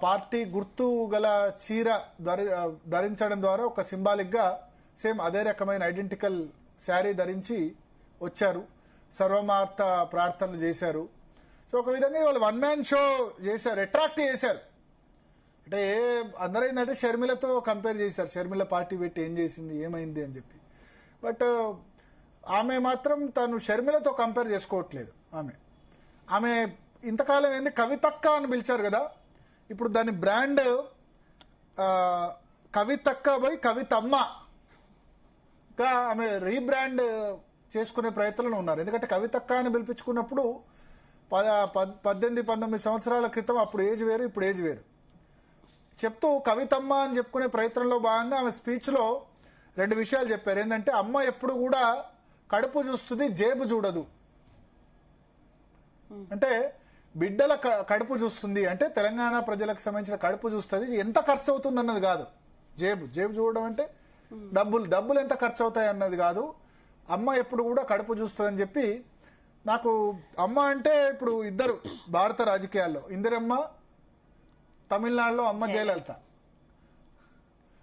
Party గుర్తు గల చీర ధరించడం ద్వారా ఒక సింబాలిక్ గా సేమ్ అదే రకమైన ఐడెంటికల్ శారీ ధరించి వచ్చారు. సర్వమార్త ప్రార్థనలు చేశారు. సో ఒక విధంగా వాళ్ళు వన్ మ్యాన్ షో చేశారు, అట్రాక్ట్ చేశారు. అంటే అందరూ ఏంటంటే షర్మిలతో కంపేర్ చేశారు, షర్మిల పార్టీ పెట్టి ఏం చేసింది ఏమైంది అని చెప్పి. బట్ ఆమె మాత్రం తను షర్మిలతో కంపేర్ చేసుకోవట్లేదు. ఆమె ఇంతకాలం ఏంది కవితక్క అని పిలిచారు కదా, ఇప్పుడు దాని బ్రాండ్ కవితక్క బై కవితమ్మగా ఆమె రీబ్రాండ్ చేసుకునే ప్రయత్నంలో ఉన్నారు. ఎందుకంటే కవితక్క అని పిలిపించుకున్నప్పుడు 18-19 సంవత్సరాల క్రితం అప్పుడు ఏజ్ వేరు, ఇప్పుడు ఏజ్ వేరు. చెప్తూ కవితమ్మ అని చెప్పుకునే ప్రయత్నంలో భాగంగా ఆమె స్పీచ్లో 2 విషయాలు చెప్పారు. ఏంటంటే అమ్మ ఎప్పుడు కూడా కడుపు చూస్తుంది, జేబు చూడదు. అంటే బిడ్డల కడుపు చూస్తుంది అంటే తెలంగాణ ప్రజలకు సంబంధించిన కడుపు చూస్తుంది, ఎంత ఖర్చు అవుతుంది అన్నది కాదు. జేబు చూడడం అంటే డబ్బులు ఎంత ఖర్చు అవుతాయి అన్నది కాదు. అమ్మ ఎప్పుడు కూడా కడుపు చూస్తుందని చెప్పి, నాకు అమ్మ అంటే ఇప్పుడు ఇద్దరు భారత రాజకీయాల్లో, ఇందిరమ్మ తమిళనాడులో, అమ్మ జయలలిత.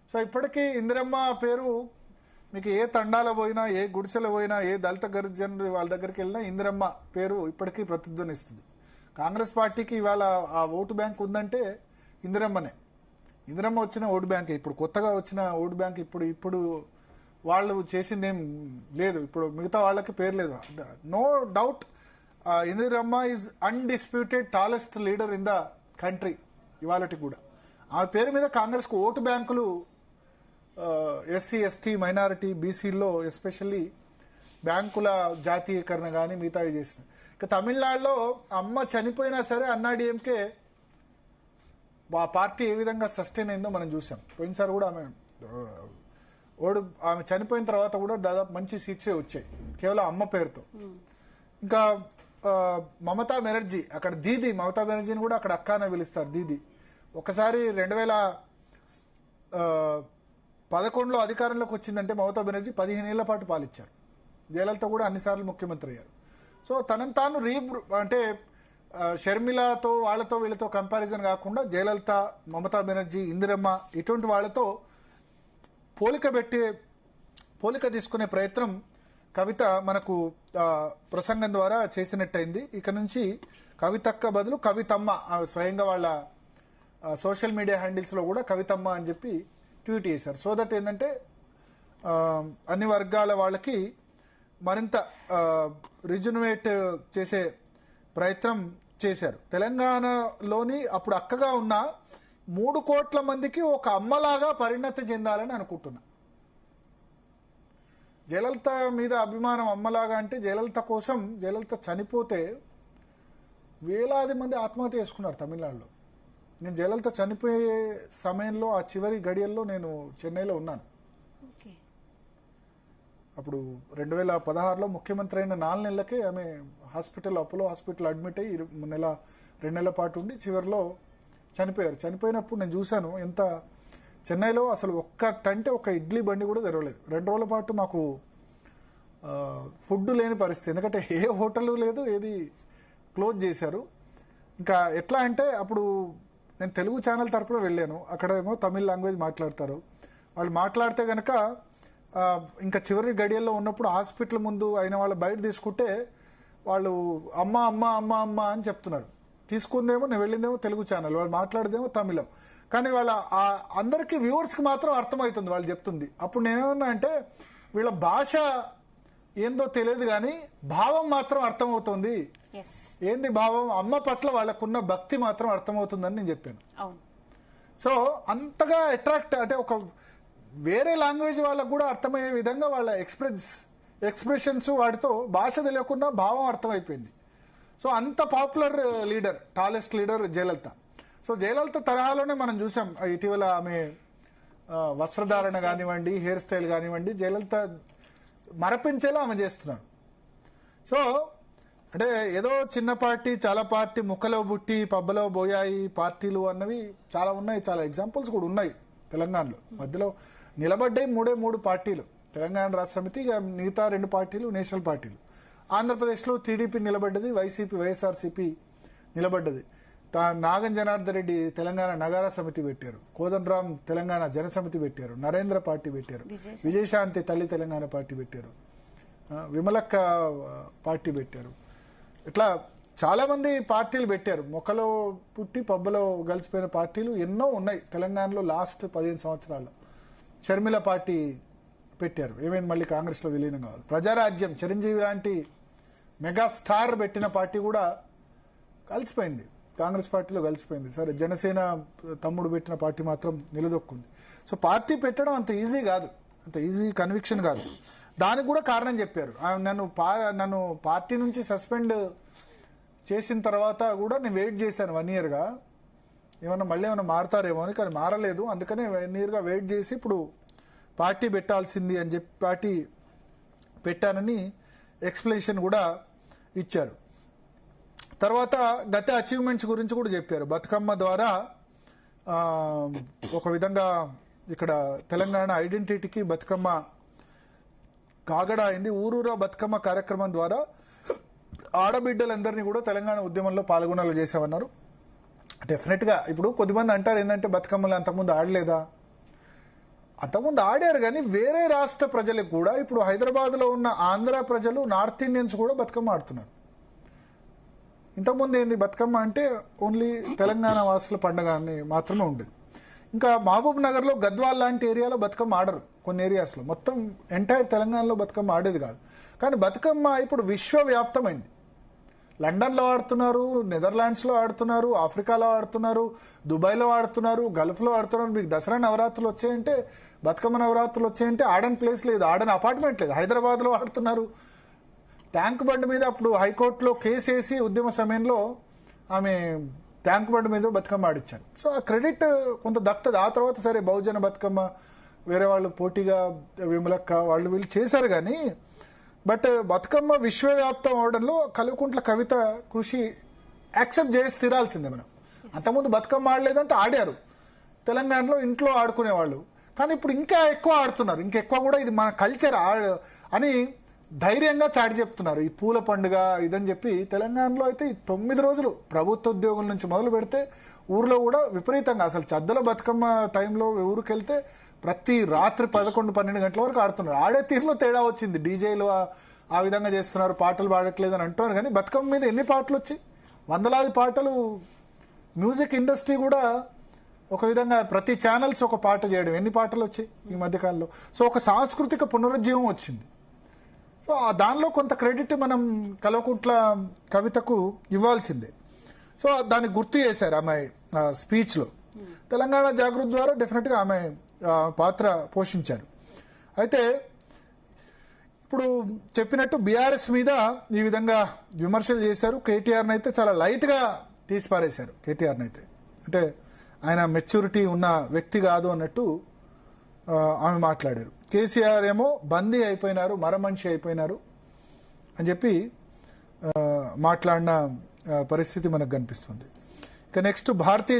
సో ఇప్పటికీ ఇందిరమ్మ పేరు మీకు ఏ తండాలో పోయినా, ఏ గుడిసెలో పోయినా, ఏ దళిత గిరిజనులు వాళ్ళ దగ్గరికి వెళ్ళినా ఇందిరమ్మ పేరు ఇప్పటికీ ప్రతిధ్వనిస్తుంది. కాంగ్రెస్ పార్టీకి ఇవాళ ఆ ఓటు బ్యాంక్ ఉందంటే ఇందిరమ్మనే. ఇందిరమ్మ వచ్చిన ఓటు బ్యాంక్, ఇప్పుడు కొత్తగా వచ్చిన ఓటు బ్యాంక్. ఇప్పుడు వాళ్ళు చేసింది ఏం లేదు, ఇప్పుడు మిగతా వాళ్ళకి పేరు లేదు. No doubt Indiramma is undisputed tallest leader in the country ఇవాళకి కూడా. ఆమె పేరు మీద కాంగ్రెస్కు ఓటు బ్యాంకులు ఎస్సీ ఎస్టీ మైనారిటీ బీసీల్లో ఎస్పెషల్లీ బ్యాంకుల జాతీయకరణ కానీ మిగతావి చేసిన. ఇక తమిళనాడులో అమ్మ చనిపోయినా సరే అన్నాడీఎంకే ఆ పార్టీ ఏ విధంగా సస్టైన్ అయిందో మనం చూసాం. పోయినసారి కూడా ఆమె చనిపోయిన తర్వాత కూడా దాదాపు మంచి సీట్సే వచ్చాయి కేవలం అమ్మ పేరుతో. ఇంకా మమతా బెనర్జీ, అక్కడ దీది, మమతా బెనర్జీని కూడా అక్కడ అక్కానే పిలుస్తారు, దీది. ఒకసారి 2011లో అధికారంలోకి వచ్చిందంటే మమతా బెనర్జీ 15 ఏళ్ల పాటు పాలించారు. జయలలిత కూడా అన్నిసార్లు ముఖ్యమంత్రి అయ్యారు. సో తనను తాను అంటే షర్మిలతో వాళ్ళతో వీళ్ళతో కంపారిజన్ కాకుండా జయలలిత, మమతా బెనర్జీ, ఇందిరమ్మ ఇటువంటి వాళ్ళతో పోలిక తీసుకునే ప్రయత్నం కవిత మనకు ప్రసంగం ద్వారా చేసినట్టయింది. ఇక నుంచి కవితక్క బదులు కవితమ్మ, స్వయంగా వాళ్ళ సోషల్ మీడియా హ్యాండిల్స్లో కూడా కవితమ్మ అని చెప్పి ట్వీట్ చేశారు. సో దట్ ఏంటంటే అన్ని వర్గాల వాళ్ళకి మరింత రిజునేట్ చేసే ప్రయత్నం చేశారు. తెలంగాణలోని అప్పుడు అక్కగా ఉన్న 3 కోట్ల మందికి ఒక అమ్మలాగా పరిణతి చెందాలని అనుకుంటున్నా. జయలలిత మీద అభిమానం అమ్మలాగా అంటే జయలలిత కోసం, జయలలిత చనిపోతే వేలాది మంది ఆత్మహత్య చేసుకున్నారు తమిళనాడులో. నేను జయలలిత చనిపోయే సమయంలో ఆ చివరి గడియల్లో నేను చెన్నైలో ఉన్నాను. అప్పుడు 2016లో ముఖ్యమంత్రి అయిన 4 నెలలకే ఆమె అపోలో హాస్పిటల్ అడ్మిట్ అయ్యి 2 నెలల పాటు ఉండి చివరిలో చనిపోయారు. చనిపోయినప్పుడు నేను చూశాను ఎంత చెన్నైలో అసలు ఒక ఇడ్లీ బండి కూడా తెరవలేదు. 2 రోజుల పాటు మాకు ఫుడ్ లేని పరిస్థితి, ఎందుకంటే ఏ హోటల్ లేదు, ఏది క్లోజ్ చేశారు. ఇంకా ఎట్లా అంటే అప్పుడు నేను తెలుగు ఛానల్ తరపున వెళ్ళాను, అక్కడేమో తమిళ్ లాంగ్వేజ్ మాట్లాడతారు. వాళ్ళు మాట్లాడితే కనుక ఇంకా చివరి గడియల్లో ఉన్నప్పుడు హాస్పిటల్ ముందు అయిన వాళ్ళు బయట తీసుకుంటే వాళ్ళు అమ్మ అమ్మ అమ్మ అమ్మ అని చెప్తున్నారు. తీసుకుందేమో నేను వెళ్ళిందేమో తెలుగు ఛానల్, వాళ్ళు మాట్లాడేదేమో తమిళం. కానీ వాళ్ళ అందరికీ వ్యూవర్స్కి మాత్రం అర్థమవుతుంది వాళ్ళు చెప్తుంది. అప్పుడు నేనేమన్నా అంటే వీళ్ళ భాష ఏందో తెలియదు కానీ భావం మాత్రం అర్థమవుతుంది. ఏంది భావం? అమ్మ పట్ల వాళ్ళకున్న భక్తి మాత్రం అర్థమవుతుందని నేను చెప్పాను. సో అంతగా అట్రాక్ట్, అంటే ఒక వేరే లాంగ్వేజ్ వాళ్ళకు కూడా అర్థమయ్యే విధంగా వాళ్ళ ఎక్స్ప్రెషన్స్ వాటితో భాష తెలియకుండా భావం అర్థమైపోయింది. సో అంత popular leader, tallest leader Jayalalithaa. So Jayalalithaa తరహాలోనే మనం చూసాం ఇటీవల ఆమె వస్త్రధారణ కానివ్వండి, హెయిర్ స్టైల్ కానివ్వండి, జయలలిత మరపించేలా ఆమె చేస్తున్నారు. సో అంటే ఏదో చిన్న పార్టీ, చాలా పార్టీ, ముక్కలో బుట్టి పబ్బలో బోయాయి పార్టీలు అన్నవి చాలా ఉన్నాయి, చాలా ఎగ్జాంపుల్స్ కూడా ఉన్నాయి తెలంగాణలో. మధ్యలో నిలబడ్డాయి 3 పార్టీలు, తెలంగాణ రాష్ట్ర సమితి, మిగతా 2 పార్టీలు నేషనల్ పార్టీలు. ఆంధ్రప్రదేశ్లో టీడీపీ నిలబడ్డది, వైసీపీ వైఎస్ఆర్సీపీ నిలబడ్డది. నాగం జనార్దన్ రెడ్డి తెలంగాణ నగారా సమితి పెట్టారు, కోదండరాం తెలంగాణ జనసమితి పెట్టారు, నరేంద్ర పార్టీ పెట్టారు, విజయశాంతి తల్లి తెలంగాణ పార్టీ పెట్టారు, విమలక్క పార్టీ పెట్టారు. ఇట్లా చాలా మంది పార్టీలు పెట్టారు. మొక్కలో పుట్టి పబ్బలో కలిసిపోయిన పార్టీలు ఎన్నో ఉన్నాయి తెలంగాణలో లాస్ట్ 15 సంవత్సరాల్లో. షర్మిల పార్టీ పెట్టారు, ఏమైంది మళ్ళీ కాంగ్రెస్లో విలీనం కావాలి. ప్రజారాజ్యం చిరంజీవి లాంటి మెగాస్టార్ పెట్టిన పార్టీ కూడా కలిసిపోయింది, కాంగ్రెస్ పార్టీలో కలిసిపోయింది. సరే జనసేన తమ్ముడు పెట్టిన పార్టీ మాత్రం నిలదొక్కుంది. సో పార్టీ పెట్టడం అంత ఈజీ కాదు, అంత ఈజీ కన్విక్షన్ కాదు. దానికి కూడా కారణం చెప్పారు. నన్ను పార్టీ నుంచి సస్పెండ్ చేసిన తర్వాత కూడా నేను వెయిట్ చేశాను 1 yearగా, మళ్ళీ ఏమైనా మారుతారేమో అని. కానీ మారలేదు, అందుకనే 1 yearగా వెయిట్ చేసి ఇప్పుడు పార్టీ పెట్టాల్సింది అని చెప్పి పార్టీ పెట్టానని ఎక్స్ప్లెనేషన్ కూడా ఇచ్చారు. తర్వాత గత అచీవ్మెంట్స్ గురించి కూడా చెప్పారు. బతుకమ్మ ద్వారా ఒక విధంగా ఇక్కడ తెలంగాణ ఐడెంటిటీకి బతుకమ్మ కాగడా అయింది. ఊరూరా బతుకమ్మ కార్యక్రమం ద్వారా ఆడబిడ్డలందరినీ కూడా తెలంగాణ ఉద్యమంలో పాల్గొనేలా చేసామన్నారు. డెఫినెట్గా ఇప్పుడు కొద్దిమంది అంటారు ఏంటంటే బతుకమ్మలు అంతకుముందు ఆడలేదా? అంతకుముందు ఆడారు, కానీ వేరే రాష్ట్ర ప్రజలకు కూడా ఇప్పుడు హైదరాబాద్లో ఉన్న ఆంధ్ర ప్రజలు, నార్త్ ఇండియన్స్ కూడా బతుకమ్మ ఆడుతున్నారు. ఇంతకుముందు ఏంది బతుకమ్మ అంటే ఓన్లీ తెలంగాణ వాసుల పండుగ అని మాత్రమే ఉండేది. ఇంకా మహబూబ్ నగర్లో గద్వాల్ లాంటి ఏరియాలో బతుకమ్మ ఆడరు, కొన్ని ఏరియాస్లో. మొత్తం ఎంటైర్ తెలంగాణలో బతుకమ్మ ఆడేది కాదు. కానీ బతుకమ్మ ఇప్పుడు విశ్వవ్యాప్తమైంది. లండన్లో ఆడుతున్నారు, నెదర్లాండ్స్లో ఆడుతున్నారు, ఆఫ్రికాలో ఆడుతున్నారు, దుబాయ్లో ఆడుతున్నారు, గల్ఫ్లో ఆడుతున్నారు. మీకు దసరా నవరాత్రులు వచ్చాయంటే, బతుకమ్మ నవరాత్రులు వచ్చాయంటే ఆడని ప్లేస్ లేదు, ఆడని అపార్ట్మెంట్ లేదు. హైదరాబాద్లో ఆడుతున్నారు. ట్యాంక్ బండ్ మీద అప్పుడు హైకోర్టులో కేసు వేసి ఉద్యమ సమయంలో ఆమె ట్యాంక్ బండ్ మీద బతుకమ్మ ఆడిచ్చారు. సో ఆ క్రెడిట్ కొంత దక్కుతుంది. ఆ తర్వాత సరే బహుజన బతుకమ్మ వేరే వాళ్ళు పోటీగా విమలక్క వాళ్ళు వీళ్ళు చేశారు. కానీ బట్ బతుకమ్మ విశ్వవ్యాప్తం అవడంలో కల్వకుంట్ల కవిత కృషి యాక్సెప్ట్ చేసి తీరాల్సిందే. మనం అంతకుముందు బతుకమ్మ ఆడలేదంటే ఆడారు, తెలంగాణలో ఇంట్లో ఆడుకునేవాళ్ళు. కానీ ఇప్పుడు ఇంకా ఎక్కువ ఆడుతున్నారు, ఇంకెక్కువ కూడా ఇది మన కల్చర్ అని ధైర్యంగా చాటి చెప్తున్నారు. ఈ పూల పండుగ ఇదని చెప్పి తెలంగాణలో అయితే 9 రోజులు ప్రభుత్వ ఉద్యోగుల నుంచి మొదలు పెడితే ఊర్లో కూడా విపరీతంగా అసలు చద్దల బతుకమ్మ టైంలో ఊరికి వెళ్తే ప్రతి రాత్రి 11-12 గంటల వరకు ఆడుతున్నారు. ఆడే తీరులో తేడా వచ్చింది. డీజేలు ఆ విధంగా చేస్తున్నారు, పాటలు పాడట్లేదు అని అంటున్నారు. కానీ బతుకమ్మ మీద ఎన్ని పాటలు వచ్చాయి, వందలాది పాటలు. మ్యూజిక్ ఇండస్ట్రీ కూడా ఒక విధంగా ప్రతి ఛానల్స్ ఒక పాట చేయడం, ఎన్ని పాటలు వచ్చాయి ఈ మధ్యకాలంలో. సో ఒక సాంస్కృతిక పునరుజ్జీవం వచ్చింది. సో దానిలో కొంత క్రెడిట్ మనం కల్వకుంట్ల కవితకు ఇవ్వాల్సిందే. సో దాన్ని గుర్తు చేశారు ఆమె స్పీచ్లో. తెలంగాణ జాగృతి ద్వారా డెఫినెట్గా ఆమె పాత్ర పోషించారు. అయితే ఇప్పుడు చెప్పినట్టు బీఆర్ఎస్ మీద ఈ విధంగా విమర్శలు చేశారు. కేటీఆర్ని అయితే చాలా లైట్గా తీసిపారేశారు. కేటీఆర్ని అయితే అంటే ఆయన మెచ్యూరిటీ ఉన్న వ్యక్తి కాదు అన్నట్టు ఆమె మాట్లాడారు. కేసీఆర్ ఏమో బందీ అయిపోయినారు, మరమనిషి అయిపోయినారు అని చెప్పి మాట్లాడిన పరిస్థితి మనకు కనిపిస్తుంది. ఇక నెక్స్ట్ భారతీయ